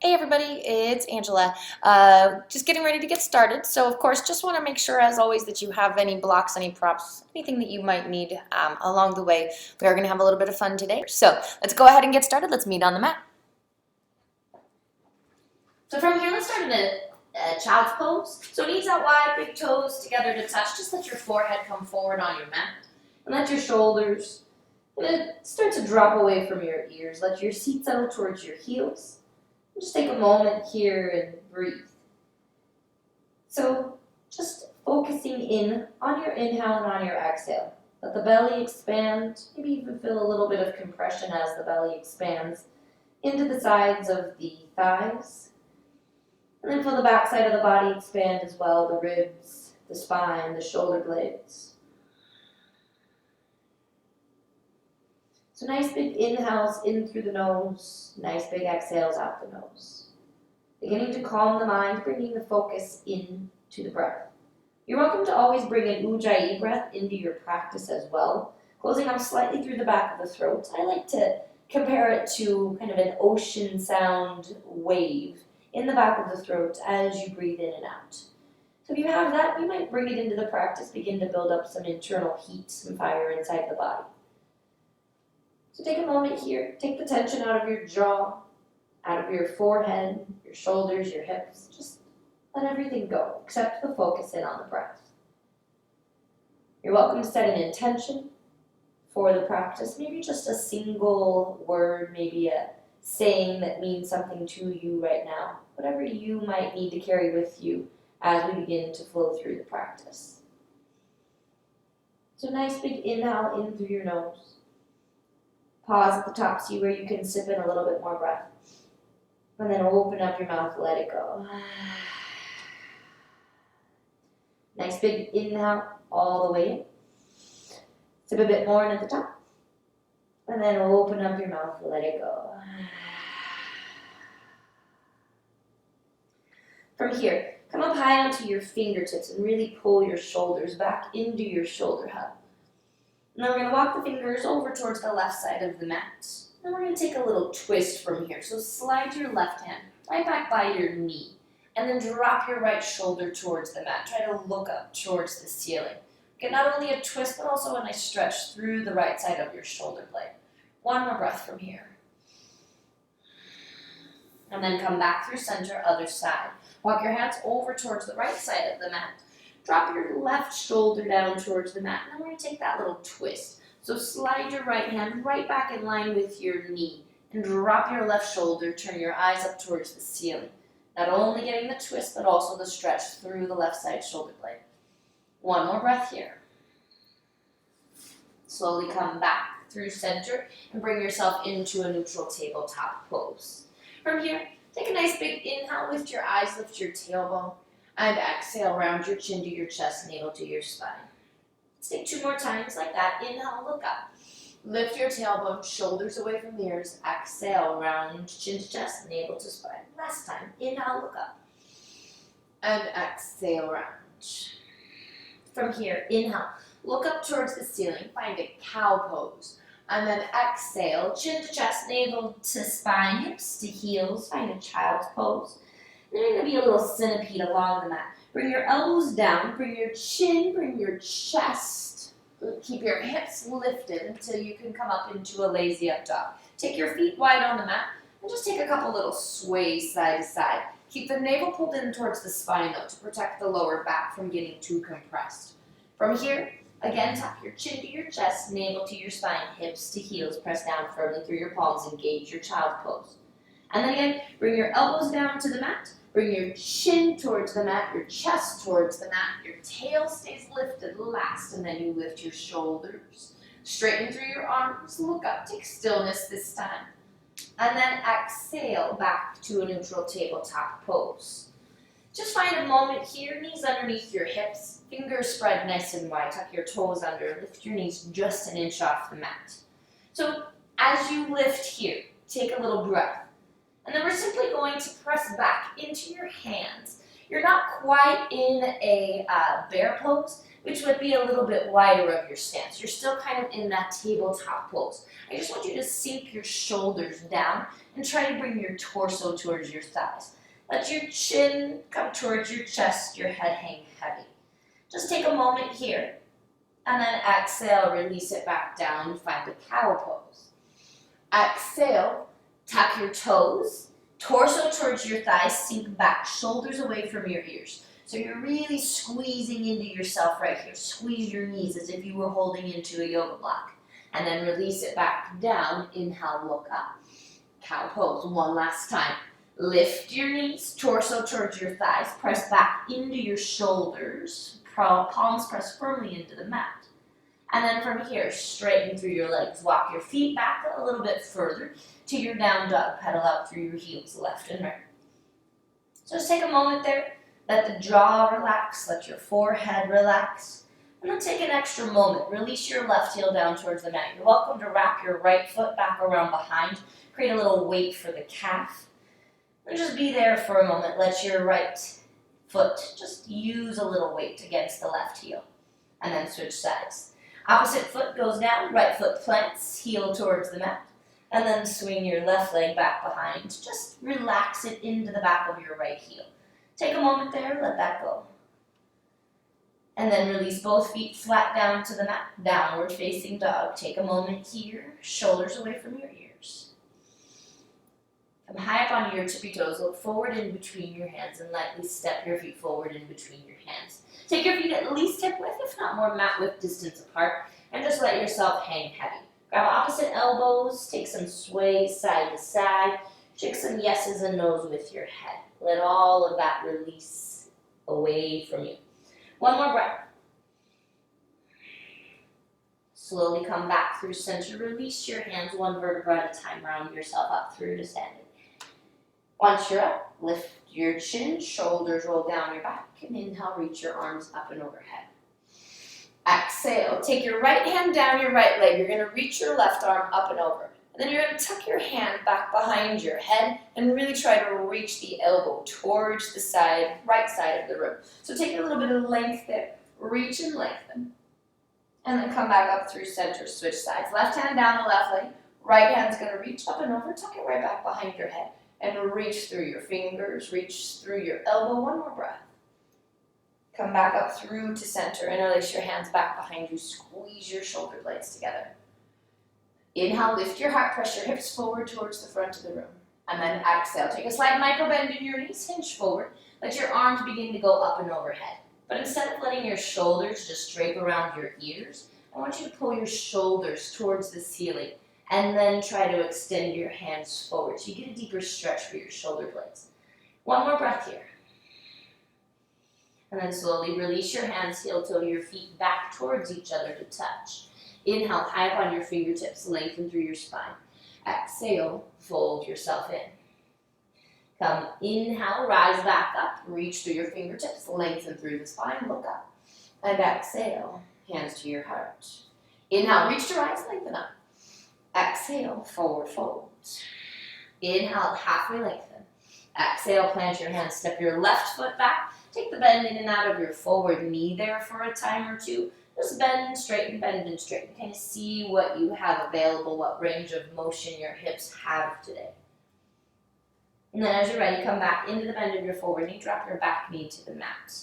Hey everybody, it's Angela. Just getting ready to get started. So of course, just want to make sure as always that you have any blocks, any props, anything that you might need along the way. We are going to have a little bit of fun today. So let's go ahead and get started. Let's meet on the mat. So from here, let's start in a child's pose. So knees out wide, big toes together to touch. Just let your forehead come forward on your mat. And let your shoulders start to drop away from your ears. Let your seat settle towards your heels. Just take a moment here and breathe. So just focusing in on your inhale and on your exhale. Let the belly expand, maybe even feel a little bit of compression as the belly expands into the sides of the thighs. And then feel the back side of the body expand as well, the ribs, the spine, the shoulder blades. So nice big inhales in through the nose, nice big exhales out the nose. Beginning to calm the mind, bringing the focus into the breath. You're welcome to always bring an ujjayi breath into your practice as well, closing up slightly through the back of the throat. I like to compare it to kind of an ocean sound wave in the back of the throat as you breathe in and out. So if you have that, you might bring it into the practice, begin to build up some internal heat, some fire inside the body. So take a moment here, take the tension out of your jaw, out of your forehead, your shoulders, your hips. Just let everything go, except the focus in on the breath. You're welcome to set an intention for the practice, maybe just a single word, maybe a saying that means something to you right now, whatever you might need to carry with you as we begin to flow through the practice. So nice big inhale in through your nose. Pause at the top, see where you can sip in a little bit more breath. And then open up your mouth, let it go. Nice big inhale all the way in. Sip a bit more in at the top. And then open up your mouth, let it go. From here, come up high onto your fingertips and really pull your shoulders back into your shoulder hub. Now we're going to walk the fingers over towards the left side of the mat. And we're going to take a little twist from here. So slide your left hand right back by your knee. And then drop your right shoulder towards the mat. Try to look up towards the ceiling. Get not only a twist, but also a nice stretch through the right side of your shoulder blade. One more breath from here. And then come back through center, other side. Walk your hands over towards the right side of the mat. Drop your left shoulder down towards the mat, and then we're going to take that little twist. So slide your right hand right back in line with your knee, and drop your left shoulder, turn your eyes up towards the ceiling. Not only getting the twist, but also the stretch through the left side shoulder blade. One more breath here. Slowly come back through center, and bring yourself into a neutral tabletop pose. From here, take a nice big inhale, lift your eyes, lift your tailbone. And exhale, round your chin to your chest, navel to your spine. Let's take 2 more times like that. Inhale, look up. Lift your tailbone, shoulders away from the ears. Exhale, round chin to chest, navel to spine. Last time. Inhale, look up. And exhale, round. From here, inhale, look up towards the ceiling. Find a cow pose. And then exhale, chin to chest, navel to spine, hips to heels. Find a child's pose. Then you're going to be a little centipede along the mat. Bring your elbows down, bring your chin, bring your chest. Keep your hips lifted until you can come up into a lazy up dog. Take your feet wide on the mat and just take a couple little sways side to side. Keep the navel pulled in towards the spine though to protect the lower back from getting too compressed. From here, again, tuck your chin to your chest, navel to your spine, hips to heels. Press down firmly through your palms. Engage your child pose. And then again, bring your elbows down to the mat. Bring your chin towards the mat, your chest towards the mat, your tail stays lifted last, and then you lift your shoulders. Straighten through your arms, look up, take stillness this time. And then exhale back to a neutral tabletop pose. Just find a moment here, knees underneath your hips, fingers spread nice and wide, tuck your toes under, lift your knees just an inch off the mat. So as you lift here, take a little breath. And then we're simply going to press back into your hands. You're not quite in a bear pose, which would be a little bit wider of your stance. You're still kind of in that tabletop pose. I just want you to sink your shoulders down and try to bring your torso towards your thighs. Let your chin come towards your chest, your head hang heavy. Just take a moment here, and then exhale, release it back down and find a cow pose. Exhale, tuck your toes, torso towards your thighs, sink back, shoulders away from your ears. So you're really squeezing into yourself right here. Squeeze your knees as if you were holding into a yoga block. And then release it back down. Inhale, look up. Cow pose. One last time. Lift your knees, torso towards your thighs. Press back into your shoulders. Palms press firmly into the mat. And then from here, straighten through your legs. Walk your feet back a little bit further to your down dog. Pedal out through your heels, left and right. So just take a moment there. Let the jaw relax. Let your forehead relax. And then take an extra moment. Release your left heel down towards the mat. You're welcome to wrap your right foot back around behind. Create a little weight for the calf. And just be there for a moment. Let your right foot just use a little weight against the left heel. And then switch sides. Opposite foot goes down. Right foot plants. Heel towards the mat. And then swing your left leg back behind. Just relax it into the back of your right heel. Take a moment there, let that go. And then release both feet flat down to the mat, downward facing dog. Take a moment here, shoulders away from your ears. Come high up onto your tippy toes, look forward in between your hands and lightly step your feet forward in between your hands. Take your feet at least hip width, if not more mat width distance apart, and just let yourself hang heavy. Grab opposite elbows, take some sway side to side, shake some yeses and nos with your head. Let all of that release away from you. One more breath. Slowly come back through center. Release your hands one vertebra at a time. Round yourself up through to standing. Once you're up, lift your chin, shoulders roll down your back, and inhale, reach your arms up and overhead. Exhale, take your right hand down your right leg. You're going to reach your left arm up and over. And then you're going to tuck your hand back behind your head and really try to reach the elbow towards the side, right side of the room. So take a little bit of length there. Reach and lengthen. And then come back up through center, switch sides. Left hand down the left leg. Right hand's going to reach up and over. Tuck it right back behind your head. And reach through your fingers. Reach through your elbow. One more breath. Come back up through to center. Interlace your hands back behind you. Squeeze your shoulder blades together. Inhale, lift your heart, press your hips forward towards the front of the room. And then exhale, take a slight micro bend in your knees, hinge forward. Let your arms begin to go up and overhead. But instead of letting your shoulders just drape around your ears, I want you to pull your shoulders towards the ceiling and then try to extend your hands forward so you get a deeper stretch for your shoulder blades. One more breath here. And then slowly release your hands, heel toe your feet back towards each other to touch. Inhale, high up on your fingertips, lengthen through your spine. Exhale, fold yourself in. Come, inhale, rise back up, reach through your fingertips, lengthen through the spine, look up. And exhale, hands to your heart. Inhale, reach to rise, lengthen up. Exhale, forward fold. Inhale, halfway lengthen. Exhale, plant your hands, step your left foot back. Take the bend in and out of your forward knee there for a time or two. Just bend and straighten, kind of see what you have available, what range of motion your hips have today. And then as you're ready, come back into the bend of your forward knee, drop your back knee to the mat.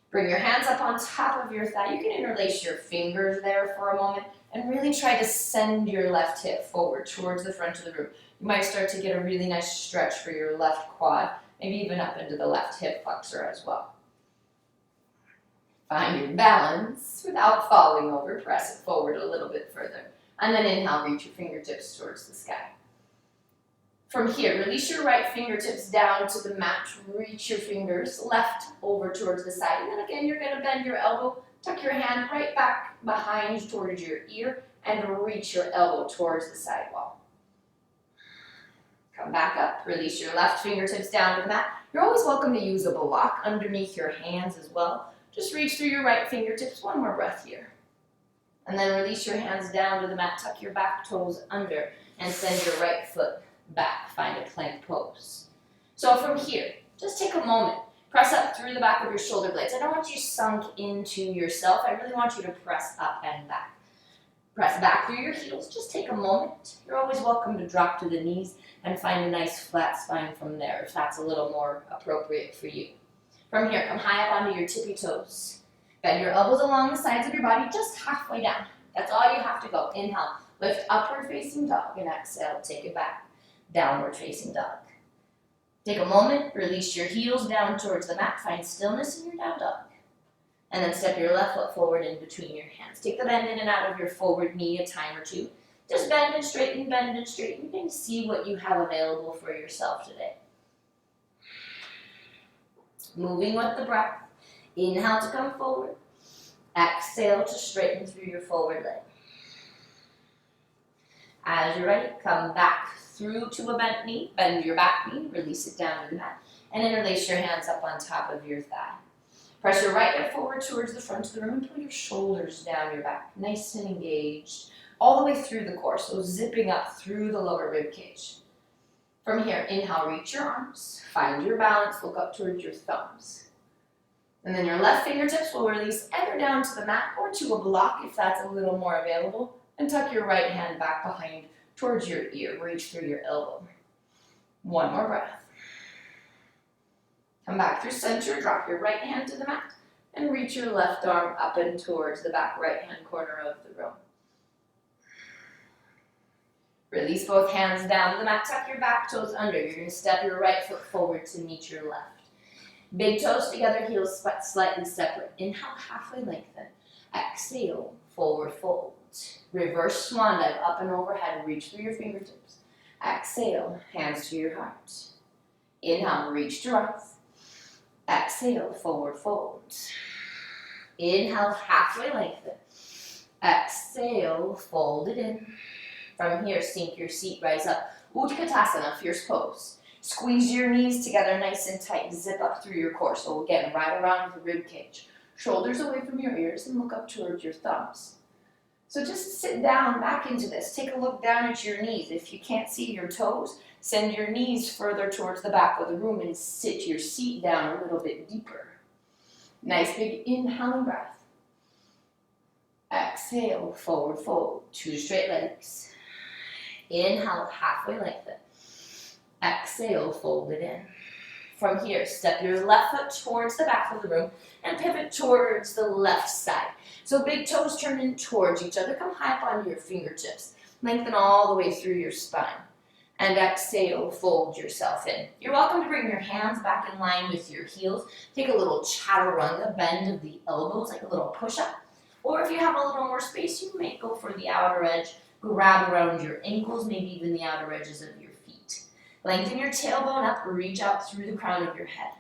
Bring your hands up on top of your thigh. You can interlace your fingers there for a moment and really try to send your left hip forward towards the front of the room. You might start to get a really nice stretch for your left quad, maybe even up into the left hip flexor as well. Find your balance without falling over. Press it forward a little bit further. And then inhale, reach your fingertips towards the sky. From here, release your right fingertips down to the mat. Reach your fingers left over towards the side. And then again, you're going to bend your elbow. Tuck your hand right back behind towards your ear and reach your elbow towards the side wall. Come back up. Release your left fingertips down to the mat. You're always welcome to use a block underneath your hands as well. Just reach through your right fingertips. One more breath here. And then release your hands down to the mat. Tuck your back toes under and send your right foot back. Find a plank pose. So from here, just take a moment. Press up through the back of your shoulder blades. I don't want you sunk into yourself. I really want you to press up and back. Press back through your heels. Just take a moment. You're always welcome to drop to the knees and find a nice flat spine from there if that's a little more appropriate for you. From here, come high up onto your tippy toes. Bend your elbows along the sides of your body, just halfway down. That's all you have to go. Inhale, lift upward facing dog, and exhale, take it back. Downward facing dog. Take a moment, release your heels down towards the mat, find stillness in your down dog. And then step your left foot forward in between your hands. Take the bend in and out of your forward knee a time or two. Just bend and straighten, and see what you have available for yourself today. Moving with the breath. Inhale to come forward. Exhale to straighten through your forward leg. As you're ready, come back through to a bent knee. Bend your back knee, release it down to the mat, and interlace your hands up on top of your thigh. Press your right hip forward towards the front of the room and pull your shoulders down your back, nice and engaged, all the way through the core, so zipping up through the lower rib cage. From here, inhale, reach your arms, find your balance, look up towards your thumbs. And then your left fingertips will release either down to the mat or to a block if that's a little more available, and tuck your right hand back behind towards your ear, reach through your elbow. One more breath. Come back through center, drop your right hand to the mat, and reach your left arm up and towards the back right-hand corner of the room. Release both hands down to the mat, tuck your back toes under. You're going to step your right foot forward to meet your left. Big toes together, heels slightly separate. Inhale, halfway lengthen. Exhale, forward fold. Reverse swan dive, up and overhead, reach through your fingertips. Exhale, hands to your heart. Inhale, reach to rise. Exhale, forward fold. Inhale, halfway lengthen. Exhale, fold it in. From here, sink your seat, rise up. Utkatasana, fierce pose. Squeeze your knees together nice and tight. Zip up through your core. So again, right around the rib cage. Shoulders away from your ears and look up towards your thumbs. So just sit down back into this. Take a look down at your knees. If you can't see your toes, send your knees further towards the back of the room and sit your seat down a little bit deeper. Nice big inhaling breath. Exhale, forward fold. Two straight legs. Inhale, halfway lengthen. Exhale, fold it in. From here, step your left foot towards the back of the room and pivot towards the left side. So big toes turn in towards each other. Come high up onto your fingertips. Lengthen all the way through your spine. And exhale, fold yourself in. You're welcome to bring your hands back in line with your heels. Take a little chaturanga, bend of the elbows, like a little push-up. Or if you have a little more space, you may go for the outer edge. Grab around your ankles, maybe even the outer edges of your feet. Lengthen your tailbone up, reach out through the crown of your head.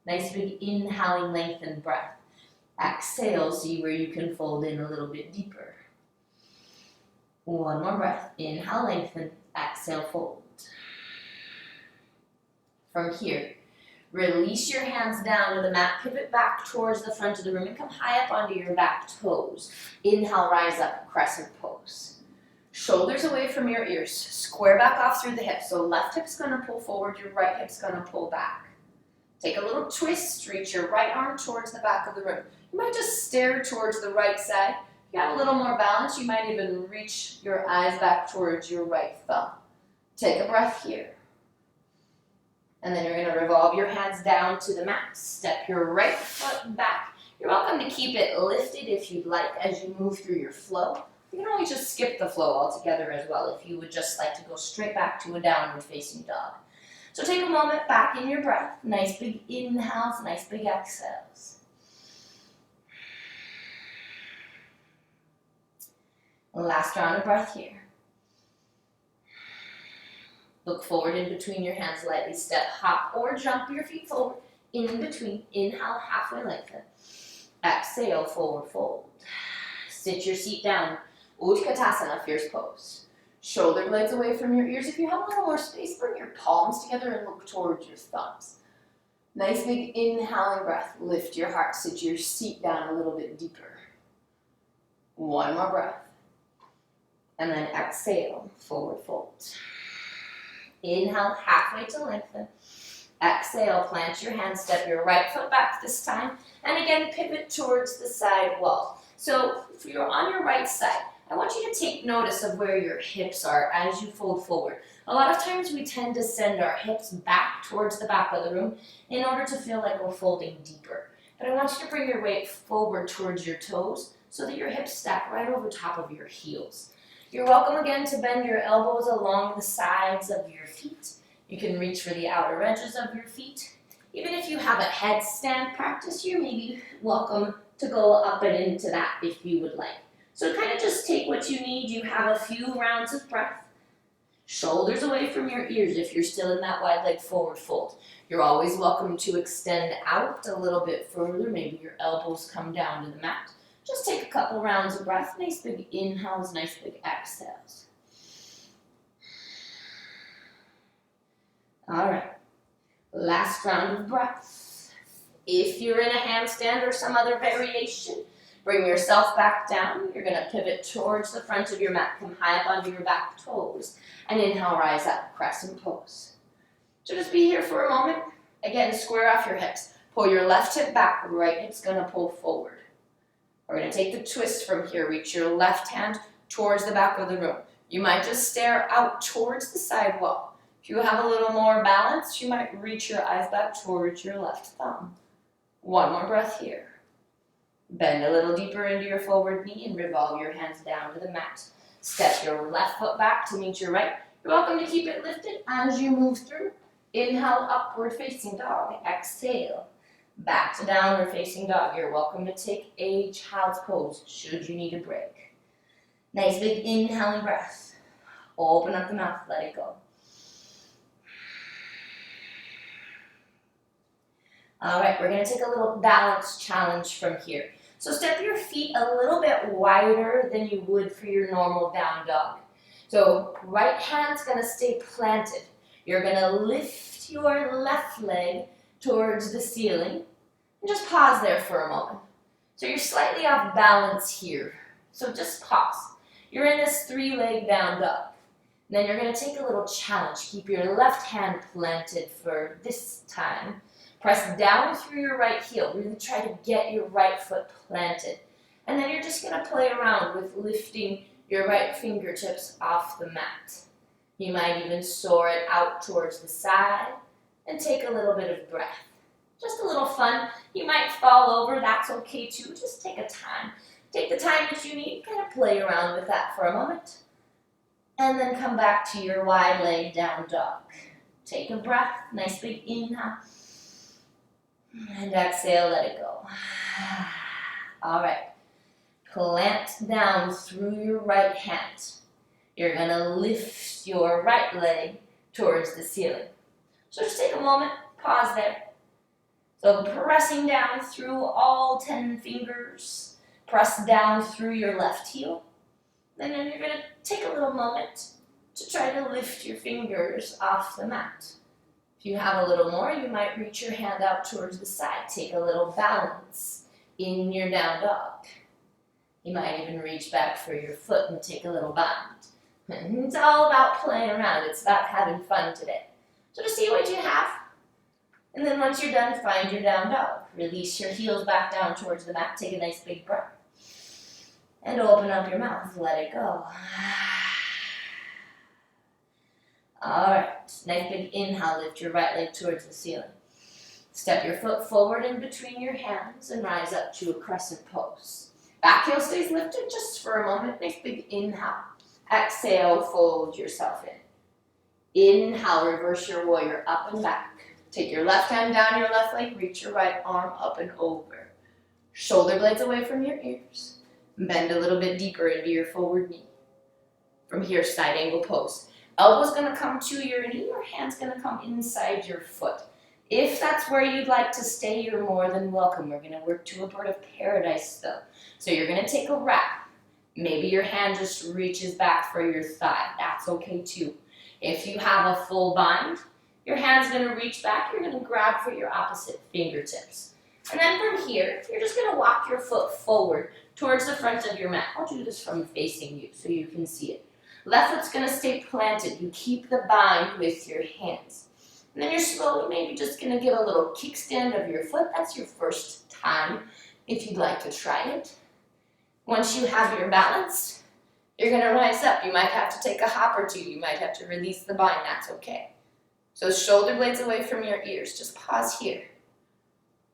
Nice big inhaling, lengthened breath. Exhale, see where you can fold in a little bit deeper. One more breath. Inhale, lengthen. Exhale, fold. From here, release your hands down to the mat. Pivot back towards the front of the room and come high up onto your back toes. Inhale, rise up, crescent pose. Shoulders away from your ears. Square back off through the hips. So left hip's going to pull forward, your right hip's going to pull back. Take a little twist, reach your right arm towards the back of the room. You might just stare towards the right side. If you have a little more balance, you might even reach your eyes back towards your right thumb. Take a breath here. And then you're going to revolve your hands down to the mat. Step your right foot back. You're welcome to keep it lifted if you'd like as you move through your flow. You can always just skip the flow altogether as well if you would just like to go straight back to a downward facing dog. So take a moment back in your breath. Nice big inhales, nice big exhales. Last round of breath here. Look forward in between your hands, lightly step, hop, or jump your feet forward in between. Inhale, halfway lengthen. Exhale, forward fold. Sit your seat down. Utkatasana, fierce pose. Shoulder blades away from your ears. If you have a little more space, bring your palms together and look towards your thumbs. Nice big inhaling breath. Lift your heart. Sit your seat down a little bit deeper. One more breath. And then exhale, forward fold. Inhale, halfway to lengthen. Exhale, plant your hands, step your right foot back this time, and again, pivot towards the side wall. So if you're on your right side, I want you to take notice of where your hips are as you fold forward. A lot of times we tend to send our hips back towards the back of the room in order to feel like we're folding deeper. But I want you to bring your weight forward towards your toes so that your hips stack right over top of your heels. You're welcome again to bend your elbows along the sides of your feet. You can reach for the outer edges of your feet. Even if you have a headstand practice, you're maybe welcome to go up and into that if you would like. So kind of just take what you need. You have a few rounds of breath. Shoulders away from your ears if you're still in that wide leg forward fold. You're always welcome to extend out a little bit further. Maybe your elbows come down to the mat. Just take a couple rounds of breath. Nice big inhales, nice big exhales. All right, last round of breath. If you're in a handstand or some other variation, bring yourself back down. You're gonna pivot towards the front of your mat. Come high up onto your back toes. And inhale, rise up, crescent pose. So just be here for a moment. Again, square off your hips. Pull your left hip back, right hip's gonna pull forward. We're gonna take the twist from here. Reach your left hand towards the back of the room. You might just stare out towards the side wall. If you have a little more balance, you might reach your eyes back towards your left thumb. One more breath here. Bend a little deeper into your forward knee and revolve your hands down to the mat. Step your left foot back to meet your right. You're welcome to keep it lifted as you move through. Inhale, upward facing dog. Exhale, back to downward facing dog. You're welcome to take a child's pose should you need a break. Nice big inhale and breath. Open up the mouth, let it go. All right, we're gonna take a little balance challenge from here. So step your feet a little bit wider than you would for your normal down dog. So right hand's gonna stay planted. You're gonna lift your left leg towards the ceiling and just pause there for a moment. So you're slightly off balance here. So just pause. You're in this 3-leg down dog. Then you're gonna take a little challenge. Keep your left hand planted for this time. Press down through your right heel. Really try to get your right foot planted. And then you're just going to play around with lifting your right fingertips off the mat. You might even soar it out towards the side and take a little bit of breath. Just a little fun. You might fall over. That's okay too. Just take a time. Take the time that you need. Kind of play around with that for a moment. And then come back to your wide leg down dog. Take a breath. Nice big inhale. And exhale, let it go. All right. Plant down through your right hand. You're going to lift your right leg towards the ceiling. So just take a moment, pause there. So pressing down through all 10 fingers. Press down through your left heel. And then you're going to take a little moment to try to lift your fingers off the mat. If you have a little more, you might reach your hand out towards the side. Take a little balance in your down dog. You might even reach back for your foot and take a little bind. And it's all about playing around. It's about having fun today. So just see what you have. And then once you're done, find your down dog. Release your heels back down towards the mat. Take a nice big breath. And open up your mouth. Let it go. All right, nice big inhale, lift your right leg towards the ceiling. Step your foot forward in between your hands and rise up to a crescent pose. Back heel stays lifted just for a moment. Nice big inhale. Exhale, fold yourself in. Inhale, reverse your warrior up and back. Take your left hand down your left leg, reach your right arm up and over. Shoulder blades away from your ears. Bend a little bit deeper into your forward knee. From here, side angle pose. Elbow's gonna come to your knee, your hand's gonna come inside your foot. If that's where you'd like to stay, you're more than welcome. We're gonna work to a bird of paradise though. So you're gonna take a wrap. Maybe your hand just reaches back for your thigh. That's okay too. If you have a full bind, your hand's gonna reach back, you're gonna grab for your opposite fingertips. And then from here, you're just gonna walk your foot forward towards the front of your mat. I'll do this from facing you so you can see it. Left foot's gonna stay planted. You keep the bind with your hands. And then you're slowly maybe just gonna give a little kickstand of your foot. That's your first time if you'd like to try it. Once you have your balance, you're gonna rise up. You might have to take a hop or two. You might have to release the bind, that's okay. So shoulder blades away from your ears, just pause here.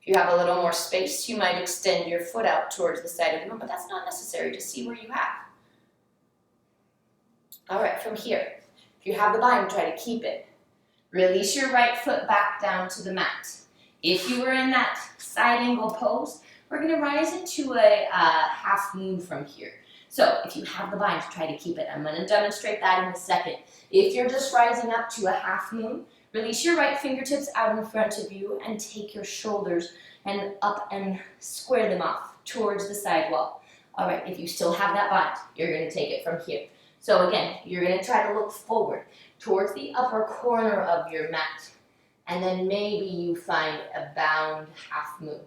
If you have a little more space, you might extend your foot out towards the side of the room, but that's not necessary. Just see where you have. All right, from here, if you have the bind, try to keep it. Release your right foot back down to the mat. If you were in that side angle pose, we're gonna rise into a half moon from here. So if you have the bind, try to keep it. I'm gonna demonstrate that in a second. If you're just rising up to a half moon, release your right fingertips out in front of you and take your shoulders and up and square them off towards the side wall. All right, if you still have that bind, you're gonna take it from here. So again, you're gonna try to look forward towards the upper corner of your mat. And then maybe you find a bound half moon,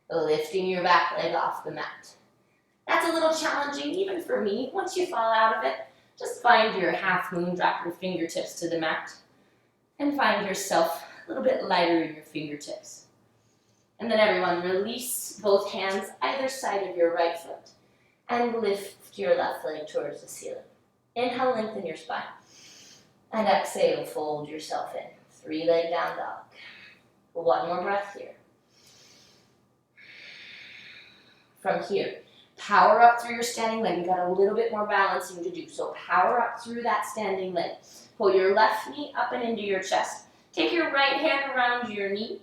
lifting your back leg off the mat. That's a little challenging even for me. Once you fall out of it, just find your half moon, drop your fingertips to the mat, and find yourself a little bit lighter in your fingertips. And then everyone, release both hands either side of your right foot and lift your left leg towards the ceiling. Inhale, lengthen your spine. And exhale, fold yourself in. 3-leg down dog. One more breath here. From here, power up through your standing leg. You got a little bit more balancing to do. So power up through that standing leg. Pull your left knee up and into your chest. Take your right hand around your knee.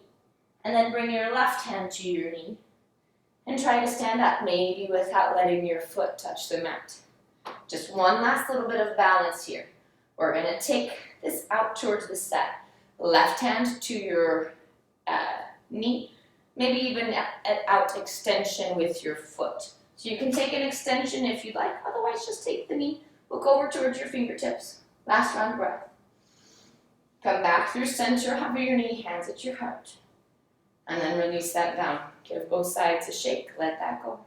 And then bring your left hand to your knee. And try to stand up, maybe without letting your foot touch the mat. Just one last little bit of balance here. We're going to take this out towards the side. Left hand to your knee, maybe even at out extension with your foot. So you can take an extension if you'd like, otherwise just take the knee, look over towards your fingertips. Last round breath. Come back through center, hover your knee, hands at your heart. And then release that down. Give both sides a shake, let that go.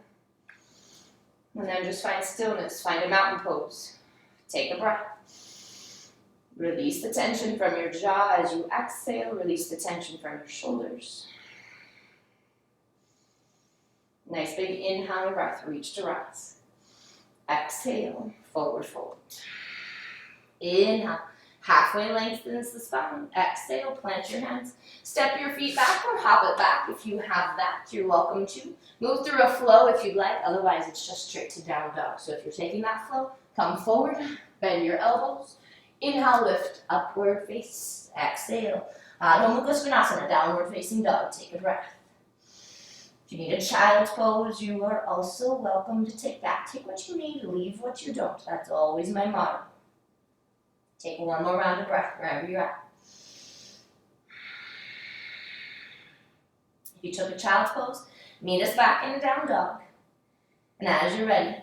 And then just find stillness, find a mountain pose. Take a breath. Release the tension from your jaw as you exhale. Release the tension from your shoulders. Nice big inhale and breath. Reach to rise. Exhale. Forward fold. Inhale. Halfway lengthens the spine. Exhale. Plant your hands. Step your feet back or hop it back if you have that. You're welcome to. Move through a flow if you'd like. Otherwise, it's just straight to down dog. So if you're taking that flow, come forward. Bend your elbows. Inhale, lift, upward face, exhale. Adho Mukha Svanasana, downward facing dog, take a breath. If you need a child's pose, you are also welcome to take that. Take what you need, leave what you don't. That's always my motto. Take one more round of breath wherever you're at. If you took a child's pose, meet us back in a down dog. And as you're ready,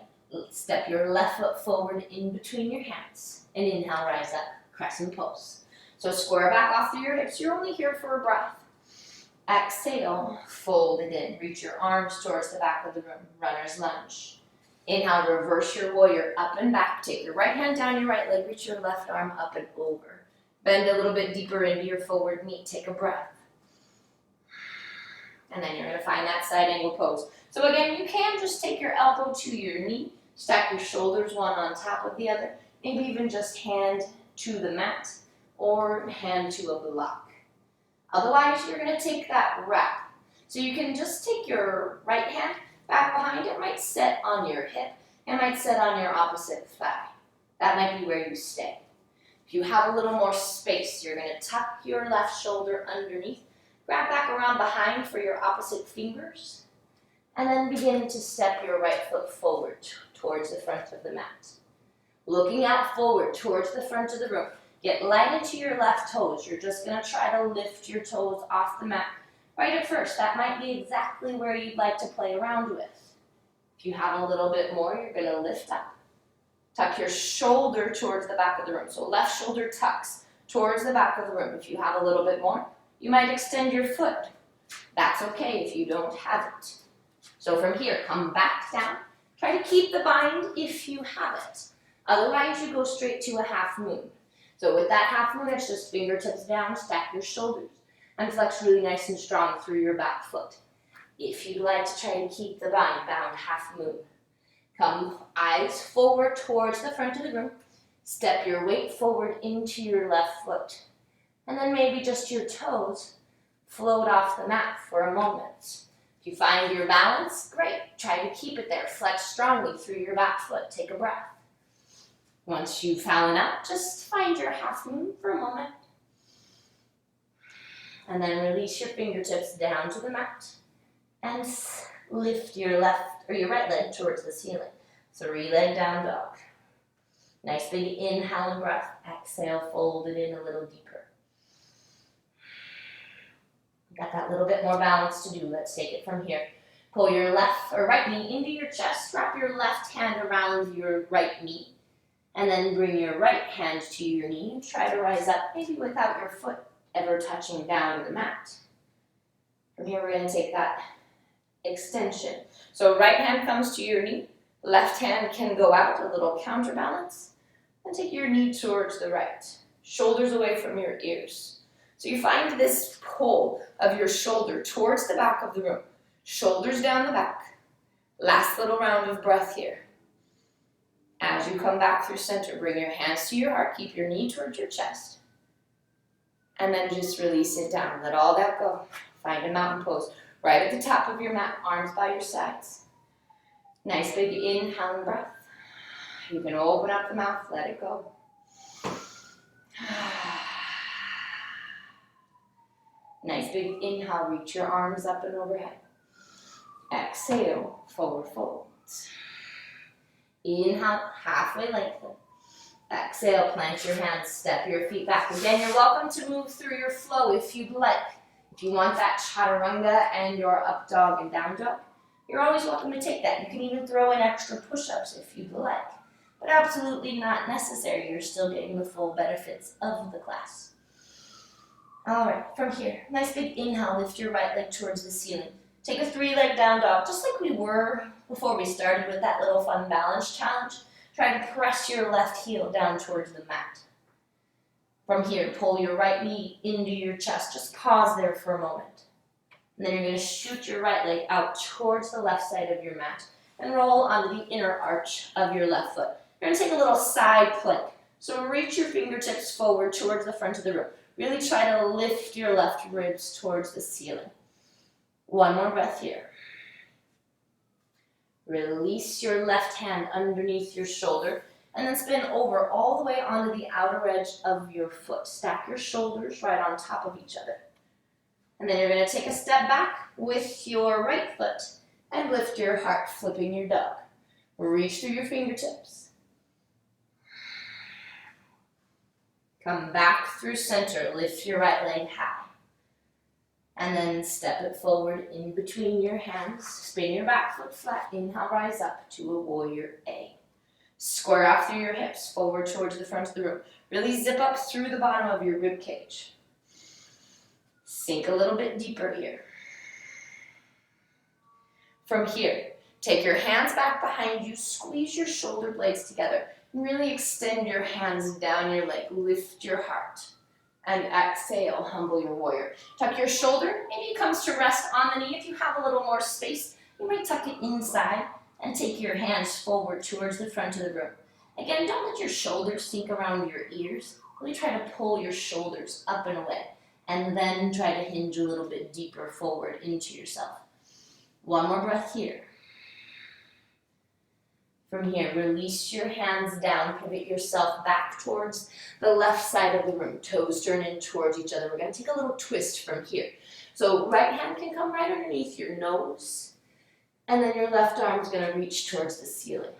step your left foot forward in between your hands. And inhale, rise up, crescent pose. So square back off through your hips. You're only here for a breath. Exhale, fold it in. Reach your arms towards the back of the room. Runner's lunge. Inhale, reverse your warrior up and back. Take your right hand down your right leg. Reach your left arm up and over. Bend a little bit deeper into your forward knee. Take a breath. And then you're going to find that side angle pose. So again, you can just take your elbow to your knee. Stack your shoulders one on top of the other. Maybe even just hand to the mat or hand to a block. Otherwise, you're going to take that wrap. So you can just take your right hand back behind. It might set on your hip. It might set on your opposite thigh. That might be where you stay. If you have a little more space, you're going to tuck your left shoulder underneath. Grab back around behind for your opposite fingers. And then begin to step your right foot forward towards the front of the mat. Looking out forward towards the front of the room. Get light into your left toes. You're just going to try to lift your toes off the mat right at first. That might be exactly where you'd like to play around with. If you have a little bit more, you're going to lift up. Tuck your shoulder towards the back of the room. So left shoulder tucks towards the back of the room. If you have a little bit more, you might extend your foot. That's okay if you don't have it. So from here, come back down. Try to keep the bind if you have it. Otherwise, you go straight to a half moon. So with that half moon, it's just fingertips down, stack your shoulders, and flex really nice and strong through your back foot. If you'd like to try and keep the bind bound half moon, come eyes forward towards the front of the room, step your weight forward into your left foot, and then maybe just your toes float off the mat for a moment. If you find your balance, great. Try to keep it there. Flex strongly through your back foot. Take a breath. Once you've fallen out, just find your half moon for a moment. And then release your fingertips down to the mat and lift your left or your right leg towards the ceiling. 3-leg down dog. Nice big inhale and breath. Exhale, fold it in a little deeper. Got that little bit more balance to do. Let's take it from here. Pull your left or right knee into your chest. Wrap your left hand around your right knee. And then bring your right hand to your knee and try to rise up, maybe without your foot ever touching down to the mat. From here, we're going to take that extension. So right hand comes to your knee. Left hand can go out, a little counterbalance. And take your knee towards the right. Shoulders away from your ears. So you find this pull of your shoulder towards the back of the room. Shoulders down the back. Last little round of breath here. As you come back through center, bring your hands to your heart. Keep your knee towards your chest. And then just release it down. Let all that go. Find a mountain pose. Right at the top of your mat, arms by your sides. Nice big inhale and breath. You can open up the mouth, let it go. Nice big inhale, reach your arms up and overhead. Exhale, forward fold. Inhale, halfway lengthen. Exhale, plant your hands, step your feet back. Again, you're welcome to move through your flow if you'd like. If you want that chaturanga and your up dog and down dog, you're always welcome to take that. You can even throw in extra push-ups if you'd like, but absolutely not necessary. You're still getting the full benefits of the class. All right, from here, nice big inhale, lift your right leg towards the ceiling. Take a 3-leg down dog, just like we were before we started with that little fun balance challenge. Try to press your left heel down towards the mat. From here, pull your right knee into your chest. Just pause there for a moment. And then you're going to shoot your right leg out towards the left side of your mat and roll onto the inner arch of your left foot. You're going to take a little side plank. So reach your fingertips forward towards the front of the room. Really try to lift your left ribs towards the ceiling. One more breath here. Release your left hand underneath your shoulder and then spin over all the way onto the outer edge of your foot. Stack your shoulders right on top of each other. And then you're going to take a step back with your right foot and lift your heart, flipping your dog. Reach through your fingertips. Come back through center, lift your right leg high. And then step it forward in between your hands. Spin your back foot flat. Inhale, rise up to a warrior A. Square off through your hips, forward towards the front of the room. Really zip up through the bottom of your rib cage. Sink a little bit deeper here. From here, take your hands back behind you, squeeze your shoulder blades together, and really extend your hands down your leg. Lift your heart. And exhale, humble your warrior. Tuck your shoulder. Maybe it comes to rest on the knee. If you have a little more space, you might tuck it inside and take your hands forward towards the front of the room. Again, don't let your shoulders sink around your ears. Really try to pull your shoulders up and away. And then try to hinge a little bit deeper forward into yourself. One more breath here. From here, release your hands down, pivot yourself back towards the left side of the room. Toes turn in towards each other. We're going to take a little twist from here. So right hand can come right underneath your nose, and then your left arm is going to reach towards the ceiling.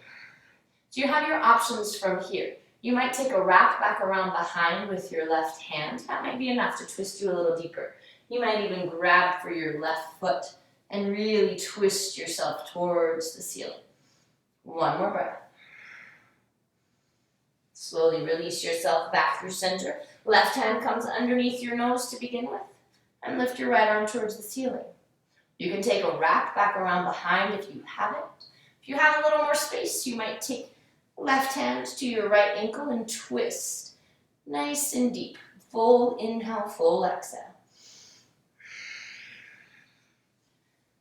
So you have your options from here. You might take a wrap back around behind with your left hand. That might be enough to twist you a little deeper. You might even grab for your left foot and really twist yourself towards the ceiling. One more breath. Slowly release yourself back through center. Left hand comes underneath your nose to begin with, and lift your right arm towards the ceiling. You can take a wrap back around behind if you have it. If you have a little more space, you might take left hand to your right ankle and twist. Nice and deep. Full inhale, full exhale.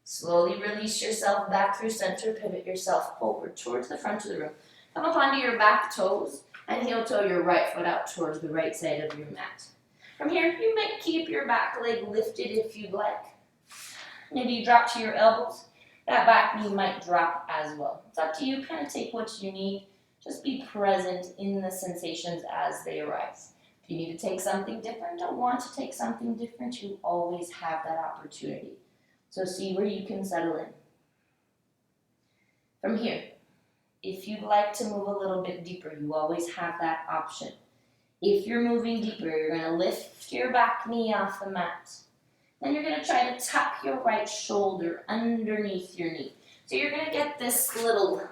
Slowly release yourself back through center. Pivot yourself forward towards the front of the room. Come up onto your back toes and heel toe your right foot out towards the right side of your mat. From here, you might keep your back leg lifted if you'd like. Maybe you drop to your elbows. That back knee might drop as well. It's up to you. Kind of take what you need. Just be present in the sensations as they arise. If you need to take something different, don't want to take something different, you always have that opportunity. So see where you can settle in. From here, if you'd like to move a little bit deeper, you always have that option. If you're moving deeper, you're going to lift your back knee off the mat. Then you're going to try to tuck your right shoulder underneath your knee. So you're going to get this little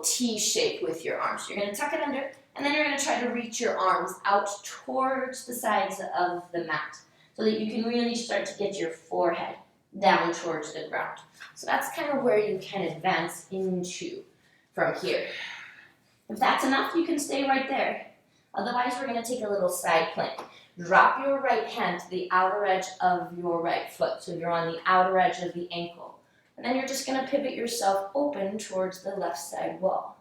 T shape with your arms. You're going to tuck it under, and then you're going to try to reach your arms out towards the sides of the mat so that you can really start to get your forehead down towards the ground. So that's kind of where you can advance into from here. If that's enough, you can stay right there. Otherwise, we're going to take a little side plank. Drop your right hand to the outer edge of your right foot. So you're on the outer edge of the ankle. And then you're just going to pivot yourself open towards the left side wall.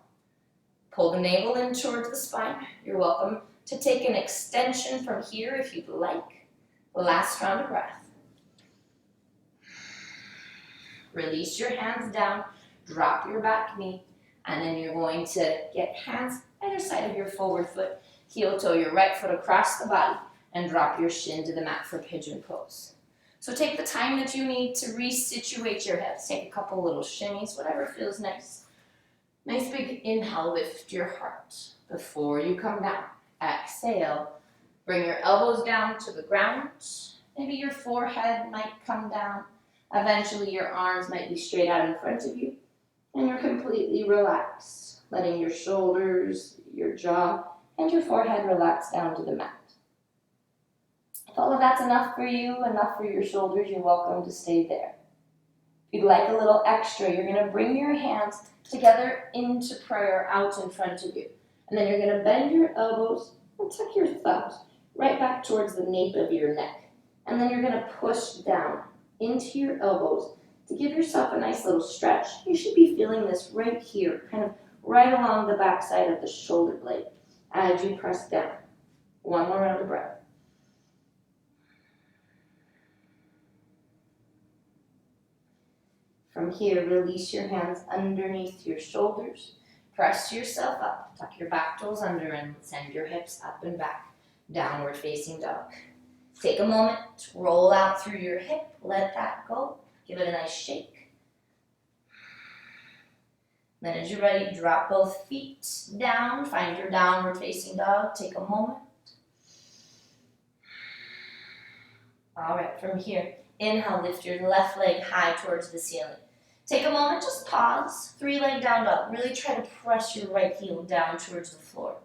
Pull the navel in towards the spine. You're welcome to take an extension from here if you'd like. Last round of breath. Release your hands down. Drop your back knee. And then you're going to get hands either side of your forward foot. Heel toe your right foot across the body. And drop your shin to the mat for pigeon pose. So take the time that you need to resituate your hips. Take a couple little shimmies, whatever feels nice. Nice big inhale, lift your heart. Before you come down, exhale. Bring your elbows down to the ground. Maybe your forehead might come down. Eventually your arms might be straight out in front of you. And you're completely relaxed, letting your shoulders, your jaw, and your forehead relax down to the mat. If all of that's enough for you, enough for your shoulders, you're welcome to stay there. If you'd like a little extra, you're going to bring your hands together into prayer out in front of you. And then you're going to bend your elbows and tuck your thumbs right back towards the nape of your neck. And then you're going to push down into your elbows to give yourself a nice little stretch. You should be feeling this right here, kind of right along the back side of the shoulder blade as you press down. One more round of breath. From here, release your hands underneath your shoulders. Press yourself up. Tuck your back toes under and send your hips up and back. Downward facing dog. Take a moment, roll out through your hip. Let that go. Give it a nice shake. Then as you're ready, drop both feet down. Find your downward facing dog. Take a moment. All right, from here, inhale, lift your left leg high towards the ceiling. Take a moment, just pause. 3-leg down dog. Really try to press your right heel down towards the floor.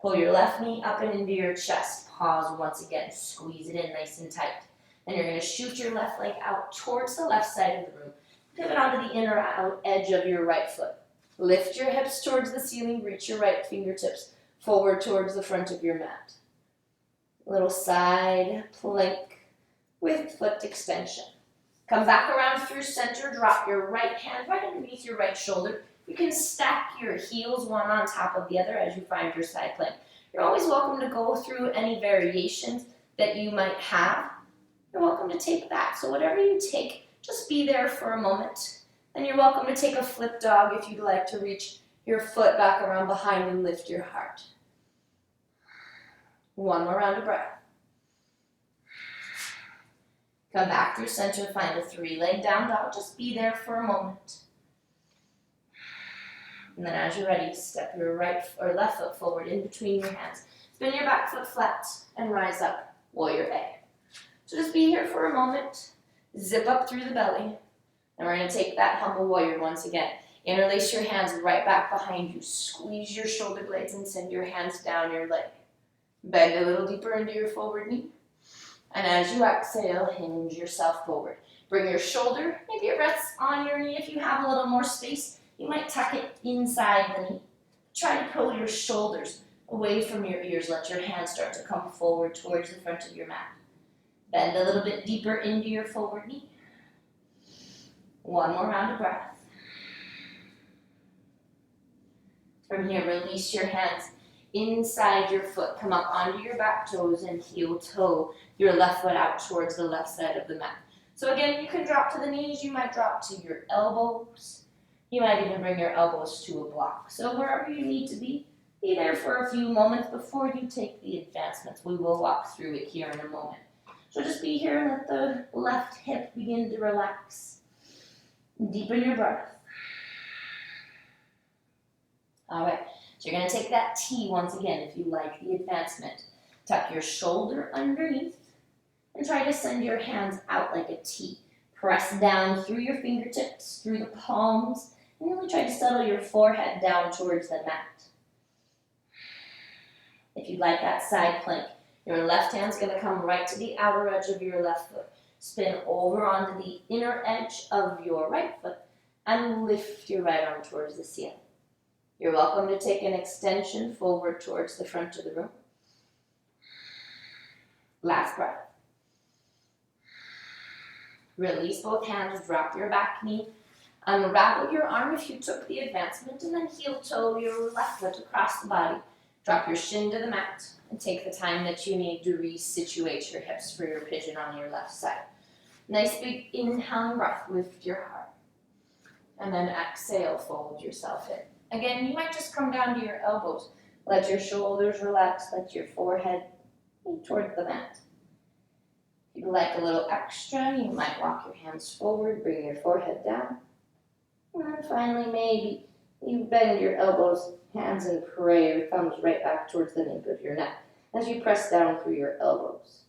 Pull your left knee up and into your chest. Pause once again. Squeeze it in nice and tight. Then you're going to shoot your left leg out towards the left side of the room. Pivot onto the inner out edge of your right foot. Lift your hips towards the ceiling. Reach your right fingertips forward towards the front of your mat. Little side plank with foot extension. Come back around through center. Drop your right hand right underneath your right shoulder. You can stack your heels one on top of the other as you find your side plank. You're always welcome to go through any variations that you might have. You're welcome to take that. So whatever you take, just be there for a moment. Then you're welcome to take a flip dog if you'd like to reach your foot back around behind and lift your heart. One more round of breath. Come back through center, find a 3-leg down dog. Just be there for a moment. And then as you're ready, step your right or left foot forward in between your hands. Spin your back foot flat and rise up, warrior A. So just be here for a moment. Zip up through the belly. And we're going to take that humble warrior once again. Interlace your hands right back behind you. Squeeze your shoulder blades and send your hands down your leg. Bend a little deeper into your forward knee. And as you exhale, hinge yourself forward. Bring your shoulder, maybe it rests on your knee if you have a little more space. You might tuck it inside the knee. Try to pull your shoulders away from your ears. Let your hands start to come forward towards the front of your mat. Bend a little bit deeper into your forward knee. One more round of breath. From here, release your hands inside your foot. Come up onto your back toes and heel toe your left foot out towards the left side of the mat. So again, you can drop to the knees. You might drop to your elbows. You might even bring your elbows to a block. So wherever you need to be there for a few moments before you take the advancements. We will walk through it here in a moment. So just be here and let the left hip begin to relax. Deepen your breath. All right, so you're going to take that T once again if you like the advancement. Tuck your shoulder underneath and try to send your hands out like a T. Press down through your fingertips, through the palms, and really try to settle your forehead down towards the mat. If you'd like that side plank, your left hand's going to come right to the outer edge of your left foot. Spin over onto the inner edge of your right foot and lift your right arm towards the ceiling. You're welcome to take an extension forward towards the front of the room. Last breath. Release both hands, drop your back knee, unravel your arm if you took the advancement, and then heel toe your left foot across the body. Drop your shin to the mat and take the time that you need to resituate your hips for your pigeon on your left side. Nice big inhaling breath, lift your heart. And then exhale, fold yourself in. Again, you might just come down to your elbows. Let your shoulders relax, let your forehead be towards the mat. If you'd like a little extra, you might walk your hands forward, bring your forehead down. And then finally, maybe you bend your elbows, hands in prayer, thumbs right back towards the nape of your neck as you press down through your elbows.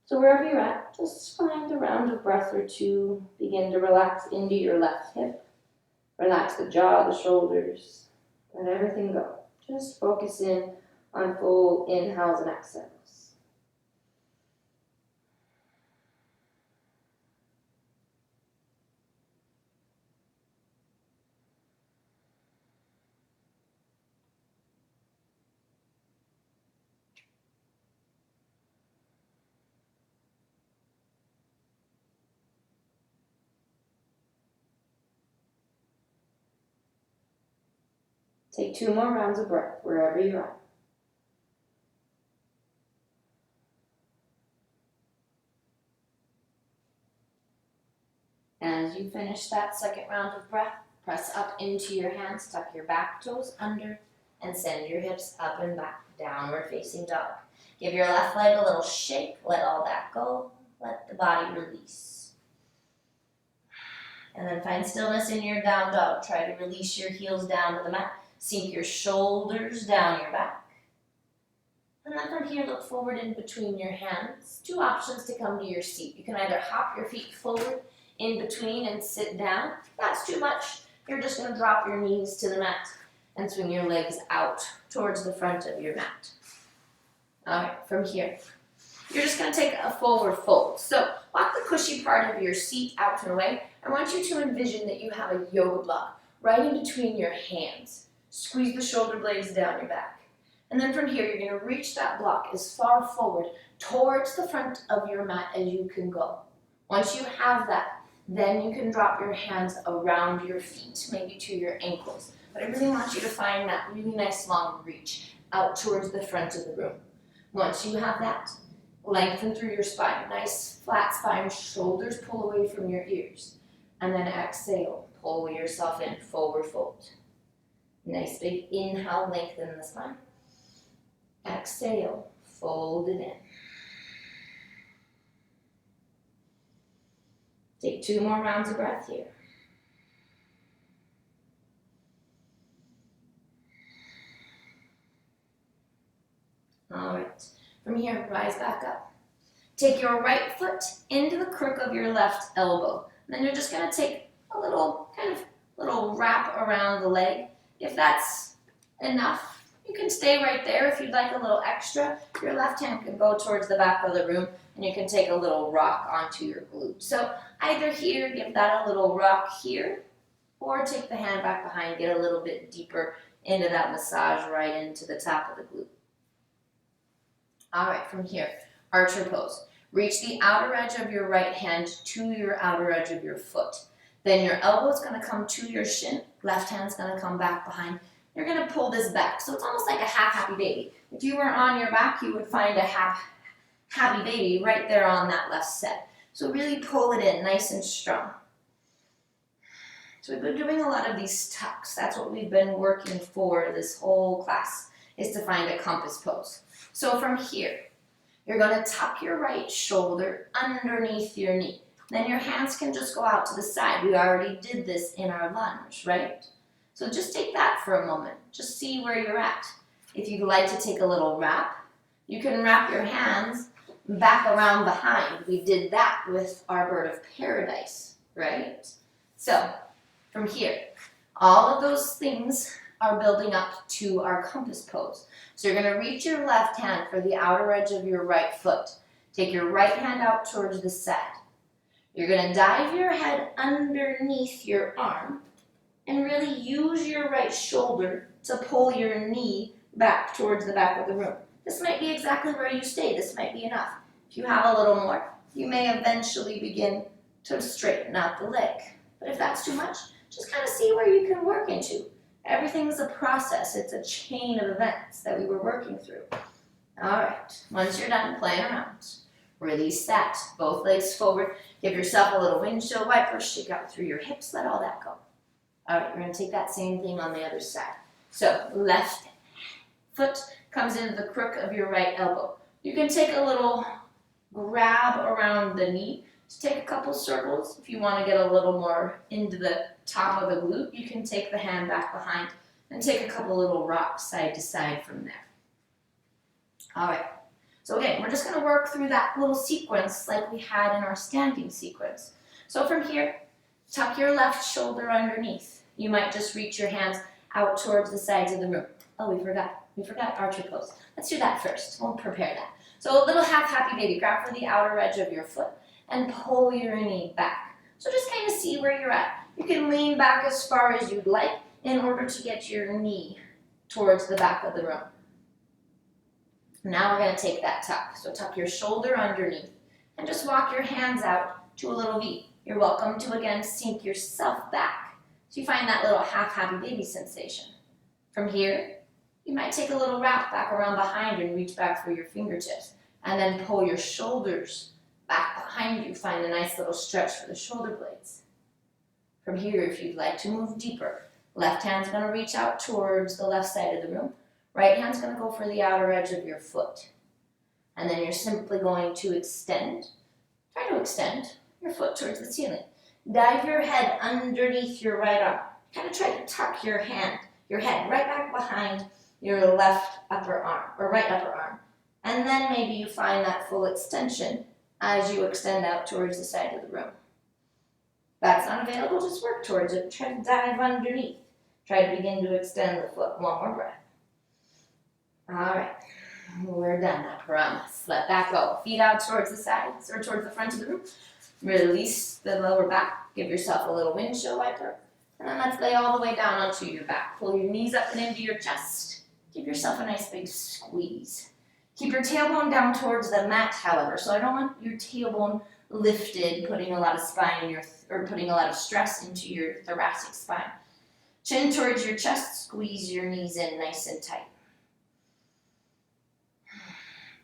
So wherever you're at, just find a round of breath or two. Begin to relax into your left hip. Relax the jaw, the shoulders. Let everything go. Just focus in on full inhales and exhales. Take 2 more rounds of breath wherever you're at. As you finish that second round of breath, press up into your hands, tuck your back toes under, and send your hips up and back, downward facing dog. Give your left leg a little shake, let all that go, let the body release. And then find stillness in your down dog. Try to release your heels down to the mat. Sink your shoulders down your back. And then from here, look forward in between your hands. 2 options to come to your seat. You can either hop your feet forward in between and sit down. If that's too much, you're just going to drop your knees to the mat and swing your legs out towards the front of your mat. All right, from here, you're just going to take a forward fold. So walk the cushy part of your seat out and away. I want you to envision that you have a yoga block right in between your hands. Squeeze the shoulder blades down your back. And then from here, you're going to reach that block as far forward towards the front of your mat as you can go. Once you have that, then you can drop your hands around your feet, maybe to your ankles. But I really want you to find that really nice long reach out towards the front of the room. Once you have that, lengthen through your spine. Nice flat spine, shoulders pull away from your ears. And then exhale, pull yourself in, forward fold. Nice big inhale, lengthen the spine. Exhale, fold it in. Take 2 more rounds of breath here. All right, from here, rise back up. Take your right foot into the crook of your left elbow. And then you're just gonna take a little wrap around the leg. If that's enough, you can stay right there. If you'd like a little extra, your left hand can go towards the back of the room and you can take a little rock onto your glute. So either here, give that a little rock here, or take the hand back behind, get a little bit deeper into that massage right into the top of the glute. All right, from here, archer pose. Reach the outer edge of your right hand to your outer edge of your foot. Then your elbow is going to come to your shin, left hand's going to come back behind. You're going to pull this back, so it's almost like a half happy baby. If you were on your back, you would find a half happy baby right there on that left side. So really pull it in nice and strong. So we've been doing a lot of these tucks. That's what we've been working for this whole class, is to find a compass pose. So from here, you're going to tuck your right shoulder underneath your knee. Then your hands can just go out to the side. We already did this in our lunge, right? So just take that for a moment. Just see where you're at. If you'd like to take a little wrap, you can wrap your hands back around behind. We did that with our bird of paradise, right? So from here, all of those things are building up to our compass pose. So you're going to reach your left hand for the outer edge of your right foot. Take your right hand out towards the side. You're going to dive your head underneath your arm and really use your right shoulder to pull your knee back towards the back of the room. This might be exactly where you stay. This might be enough. If you have a little more, you may eventually begin to straighten out the leg. But if that's too much, just kind of see where you can work into. Everything is a process. It's a chain of events that we were working through. All right, once you're done playing around, release that. Both legs forward. Give yourself a little windshield wiper. Shake out through your hips. Let all that go. All right, we're going to take that same thing on the other side. So left foot comes into the crook of your right elbow. You can take a little grab around the knee to take a couple circles. If you want to get a little more into the top of the glute, you can take the hand back behind and take a couple little rocks side to side from there. All right. So again, we're just going to work through that little sequence like we had in our standing sequence. So from here, tuck your left shoulder underneath. You might just reach your hands out towards the sides of the room. Oh, we forgot. We forgot archer pose. Let's do that first. We'll prepare that. So a little half happy baby. Grab for the outer edge of your foot and pull your knee back. So just kind of see where you're at. You can lean back as far as you'd like in order to get your knee towards the back of the room. Now we're going to take that tuck. So tuck your shoulder underneath and just walk your hands out to a little V. You're welcome to, again, sink yourself back. So you find that little half happy baby sensation. From here, you might take a little wrap back around behind and reach back for your fingertips. And then pull your shoulders back behind you. Find a nice little stretch for the shoulder blades. From here, if you'd like to move deeper, left hand's going to reach out towards the left side of the room. Right hand's going to go for the outer edge of your foot. And then you're simply going to extend. Try to extend your foot towards the ceiling. Dive your head underneath your right arm. Kind of try to tuck your head right back behind your left upper arm, or right upper arm. And then maybe you find that full extension as you extend out towards the side of the room. If that's not available, just work towards it. Try to dive underneath. Try to begin to extend the foot. One more breath. All right, we're done, I promise. Let that go. Feet out towards the sides or towards the front of the room. Release the lower back. Give yourself a little windshield wiper. And then let's lay all the way down onto your back. Pull your knees up and into your chest. Give yourself a nice big squeeze. Keep your tailbone down towards the mat, however. So I don't want your tailbone lifted, putting a lot of spine in your, or putting a lot of stress into your thoracic spine. Chin towards your chest. Squeeze your knees in nice and tight.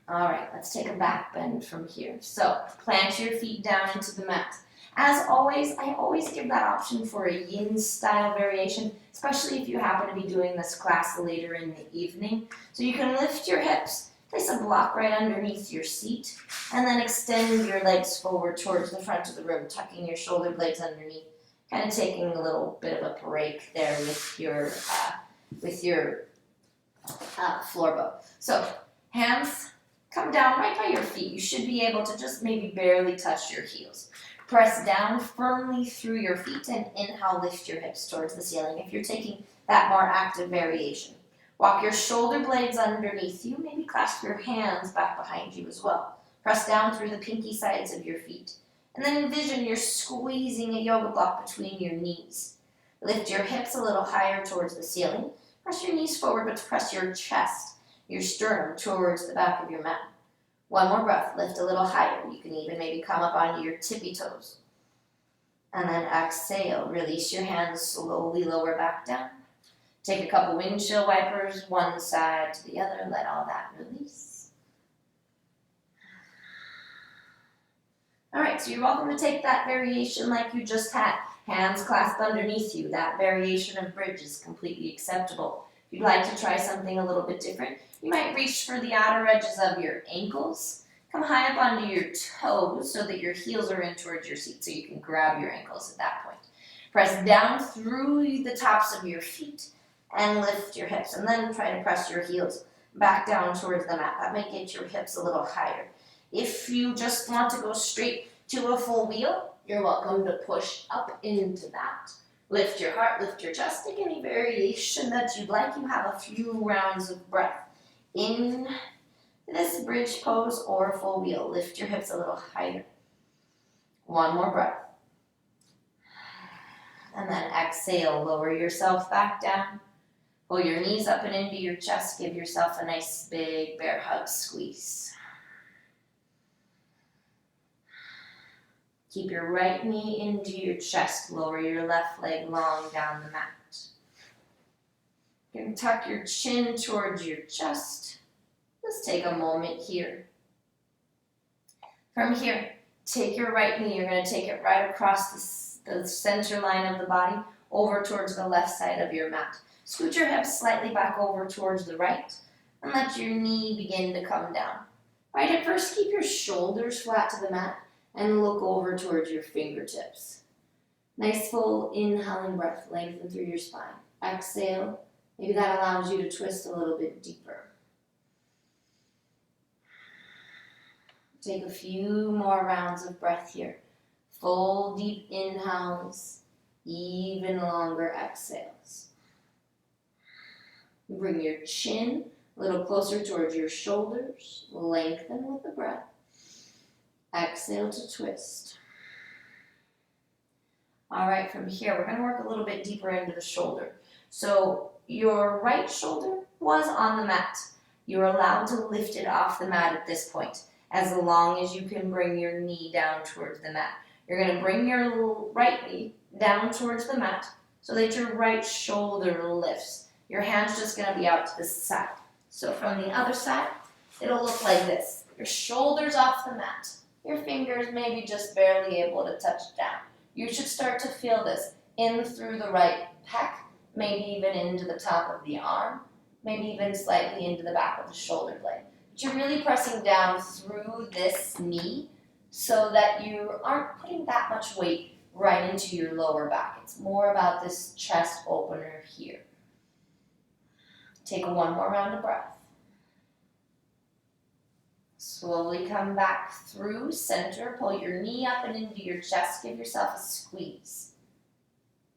All right, let's take a back bend from here. So plant your feet down into the mat. As always, I always give that option for a yin style variation, especially if you happen to be doing this class later in the evening. So you can lift your hips, place a block right underneath your seat, and then extend your legs forward towards the front of the room, tucking your shoulder blades underneath, kind of taking a little bit of a break there with your floor bow. So hands come down right by your feet. You should be able to just maybe barely touch your heels. Press down firmly through your feet and inhale, lift your hips towards the ceiling if you're taking that more active variation. Walk your shoulder blades underneath you. Maybe clasp your hands back behind you as well. Press down through the pinky sides of your feet. And then envision you're squeezing a yoga block between your knees. Lift your hips a little higher towards the ceiling. Press your knees forward, but press your chest, your sternum towards the back of your mat. One more breath, lift a little higher. You can even maybe come up onto your tippy toes. And then exhale, release your hands, slowly lower back down. Take a couple windshield wipers, one side to the other, let all that release. All right, so you're welcome to take that variation like you just had. Hands clasped underneath you. That variation of bridge is completely acceptable. If you'd like to try something a little bit different, you might reach for the outer edges of your ankles. Come high up onto your toes so that your heels are in towards your seat so you can grab your ankles at that point. Press down through the tops of your feet and lift your hips. And then try to press your heels back down towards the mat. That might get your hips a little higher. If you just want to go straight to a full wheel, you're welcome to push up into that. Lift your heart, lift your chest, take any variation that you'd like. You have a few rounds of breath in this bridge pose or full wheel. Lift your hips a little higher. One more breath. And then exhale, lower yourself back down. Pull your knees up and into your chest. Give yourself a nice big bear hug squeeze. Keep your right knee into your chest. Lower your left leg long down the mat. You can tuck your chin towards your chest. Let's take a moment here. From here, take your right knee. You're going to take it right across the center line of the body over towards the left side of your mat. Scoot your hips slightly back over towards the right and let your knee begin to come down. Right at first, keep your shoulders flat to the mat and look over towards your fingertips. Nice full inhaling breath, lengthen through your spine. Exhale, maybe that allows you to twist a little bit deeper. Take a few more rounds of breath here. Full deep inhales, even longer exhales. Bring your chin a little closer towards your shoulders. Lengthen with the breath. Exhale to twist. All right, from here, we're going to work a little bit deeper into the shoulder. So your right shoulder was on the mat. You're allowed to lift it off the mat at this point, as long as you can bring your knee down towards the mat. You're going to bring your right knee down towards the mat so that your right shoulder lifts. Your hand's just going to be out to the side. So from the other side, it'll look like this. Your shoulder's off the mat. Your fingers may be just barely able to touch down. You should start to feel this in through the right pec, maybe even into the top of the arm, maybe even slightly into the back of the shoulder blade. But you're really pressing down through this knee so that you aren't putting that much weight right into your lower back. It's more about this chest opener here. Take one more round of breath. Slowly come back through center. Pull your knee up and into your chest. Give yourself a squeeze.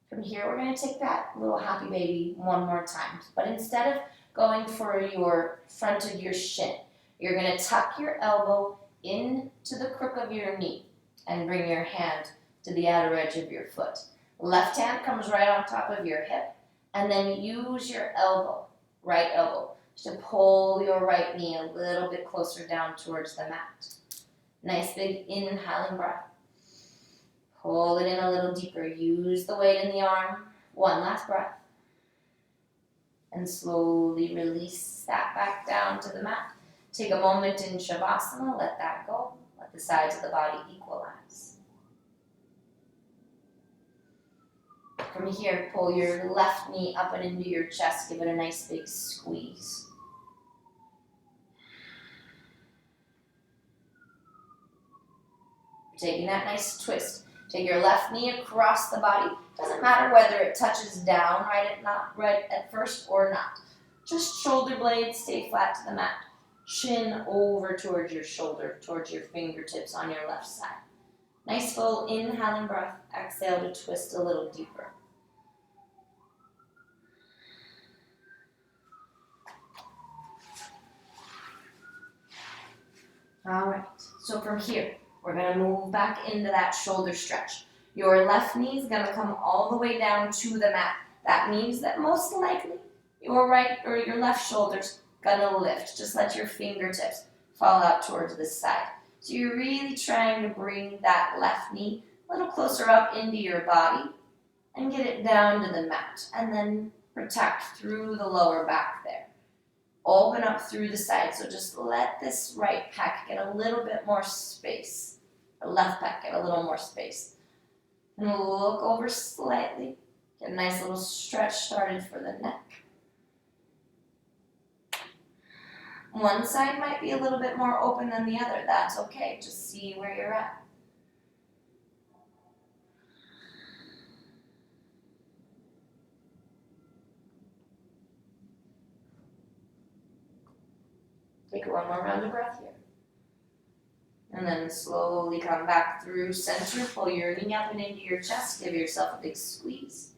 From here, we're going to take that little happy baby one more time. But instead of going for your front of your shin, you're going to tuck your elbow into the crook of your knee and bring your hand to the outer edge of your foot. Left hand comes right on top of your hip, and then use your elbow, right elbow, to pull your right knee a little bit closer down towards the mat. Nice big inhaling breath. Pull it in a little deeper. Use the weight in the arm. One last breath. And slowly release that back down to the mat. Take a moment in Shavasana. Let that go. Let the sides of the body equalize. From here, pull your left knee up and into your chest. Give it a nice big squeeze. Taking that nice twist. Take your left knee across the body. Doesn't matter whether it touches down right at first or not. Just shoulder blades stay flat to the mat. Chin over towards your shoulder, towards your fingertips on your left side. Nice full inhaling breath. Exhale to twist a little deeper. All right, so from here, we're going to move back into that shoulder stretch. Your left knee is going to come all the way down to the mat. That means that most likely your right or your left shoulder's going to lift. Just let your fingertips fall out towards the side. So you're really trying to bring that left knee a little closer up into your body and get it down to the mat. And then protect through the lower back there. Open up through the side. So just let this right pec get a little bit more space. The left pec get a little more space. And look over slightly. Get a nice little stretch started for the neck. One side might be a little bit more open than the other. That's okay. Just see where you're at. Take one more round of breath here. And then slowly come back through center. Pull your knee up and into your chest. Give yourself a big squeeze.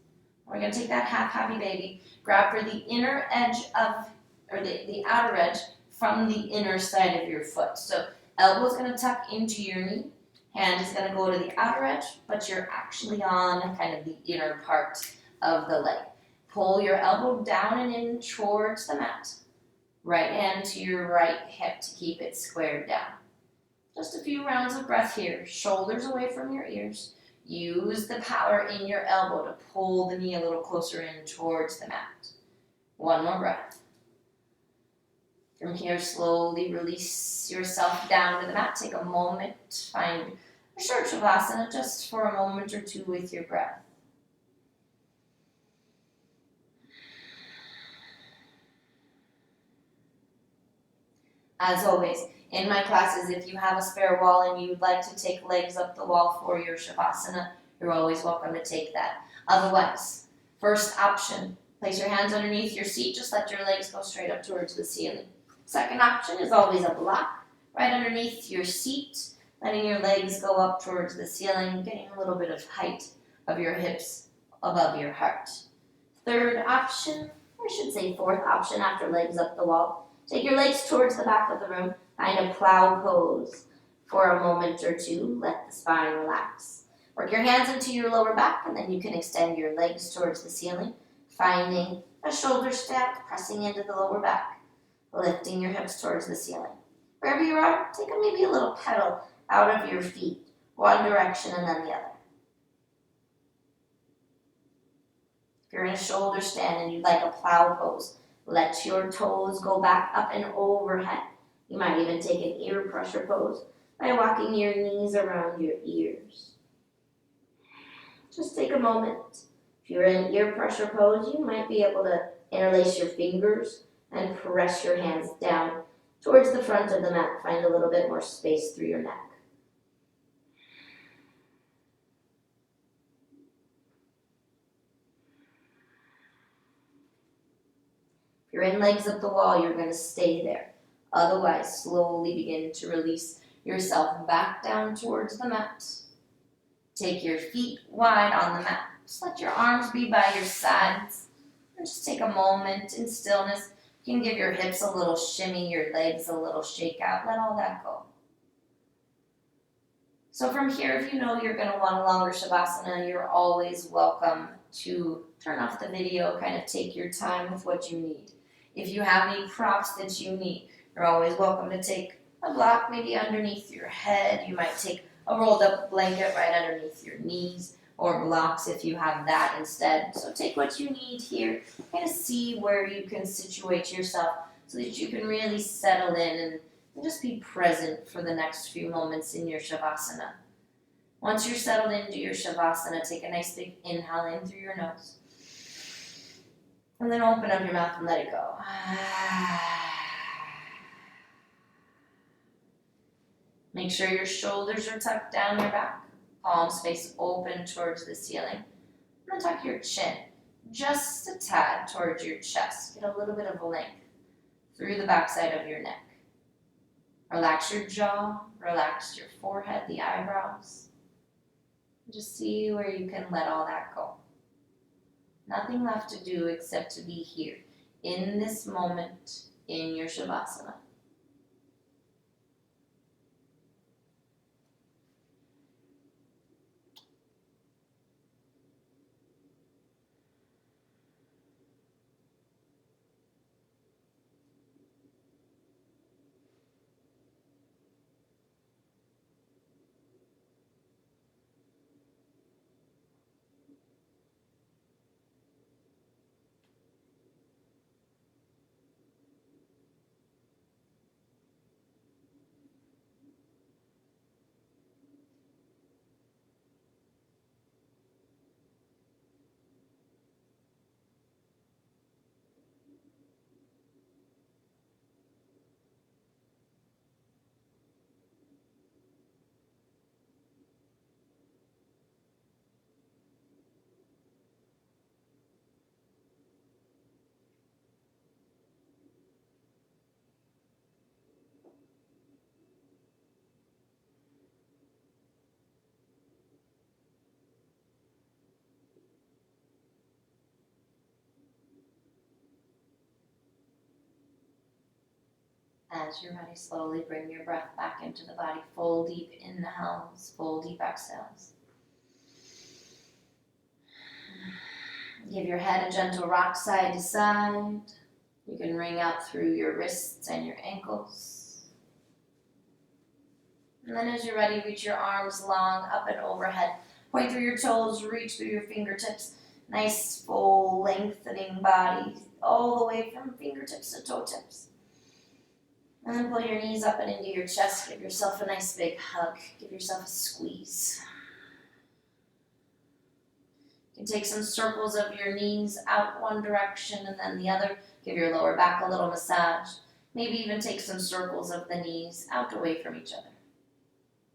We're going to take that half happy baby. Grab for the inner edge of, or the outer edge from the inner side of your foot. So elbow's going to tuck into your knee. Hand is going to go to the outer edge, but you're actually on kind of the inner part of the leg. Pull your elbow down and in towards the mat. Right hand to your right hip to keep it squared down. Just a few rounds of breath here. Shoulders away from your ears. Use the power in your elbow to pull the knee a little closer in towards the mat. One more breath. From here, slowly release yourself down to the mat. Take a moment. Find a short shavasana just for a moment or two with your breath. As always, in my classes, if you have a spare wall and you would like to take legs up the wall for your shavasana, you're always welcome to take that. Otherwise, first option, place your hands underneath your seat. Just let your legs go straight up towards the ceiling. Second option is always a block right underneath your seat, letting your legs go up towards the ceiling, getting a little bit of height of your hips above your heart. Third option, or I should say fourth option after legs up the wall, take your legs towards the back of the room, find a plow pose for a moment or two. Let the spine relax. Work your hands into your lower back, and then you can extend your legs towards the ceiling, finding a shoulder stack, pressing into the lower back, lifting your hips towards the ceiling. Wherever you are, take maybe a little pedal out of your feet, one direction and then the other. If you're in a shoulder stand and you'd like a plow pose, let your toes go back up and overhead. You might even take an ear pressure pose by walking your knees around your ears. Just take a moment. If you're in ear pressure pose, you might be able to interlace your fingers and press your hands down towards the front of the mat. Find a little bit more space through your neck. If you're in legs up the wall, you're going to stay there. Otherwise, slowly begin to release yourself back down towards the mat. Take your feet wide on the mat. Just let your arms be by your sides. And just take a moment in stillness. You can give your hips a little shimmy, your legs a little shake out. Let all that go. So from here, if you know you're going to want a longer shavasana, you're always welcome to turn off the video, kind of take your time with what you need. If you have any props that you need, you're always welcome to take a block maybe underneath your head. You might take a rolled up blanket right underneath your knees, or blocks if you have that instead. So take what you need here, kind of see where you can situate yourself so that you can really settle in and just be present for the next few moments in your shavasana. Once you're settled into your shavasana, take a nice big inhale in through your nose. And then open up your mouth and let it go. Make sure your shoulders are tucked down your back. Palms face open towards the ceiling. And then tuck your chin just a tad towards your chest. Get a little bit of length through the backside of your neck. Relax your jaw. Relax your forehead, the eyebrows. Just see where you can let all that go. Nothing left to do except to be here in this moment in your shavasana. As you're ready, slowly bring your breath back into the body. Full deep inhales, full deep exhales. Give your head a gentle rock side to side. You can ring out through your wrists and your ankles. And then as you're ready, reach your arms long up and overhead. Point through your toes, reach through your fingertips. Nice full lengthening body all the way from fingertips to toe tips. And then pull your knees up and into your chest. Give yourself a nice big hug. Give yourself a squeeze. You can take some circles of your knees out one direction and then the other. Give your lower back a little massage. Maybe even take some circles of the knees out away from each other.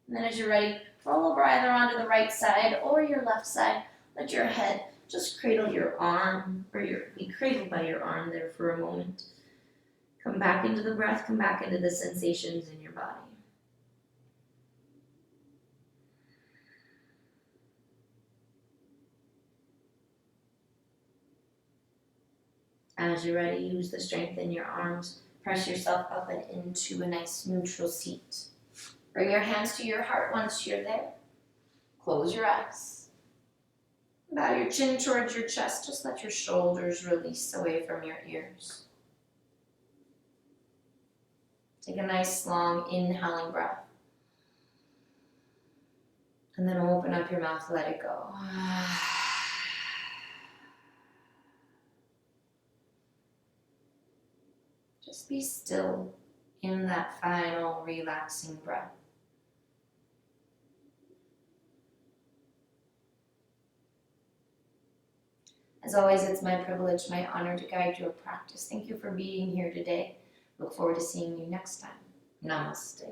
And then as you're ready, roll over either onto the right side or your left side. Let your head just cradle your arm, or be cradled by your arm there for a moment. Come back into the breath, come back into the sensations in your body. As you're ready, use the strength in your arms. Press yourself up and into a nice neutral seat. Bring your hands to your heart once you're there. Close your eyes. Bow your chin towards your chest. Just let your shoulders release away from your ears. Take a nice long inhaling breath. And then open up your mouth, let it go. Just be still in that final relaxing breath. As always, it's my privilege, my honor to guide your practice. Thank you for being here today. Look forward to seeing you next time. Namaste.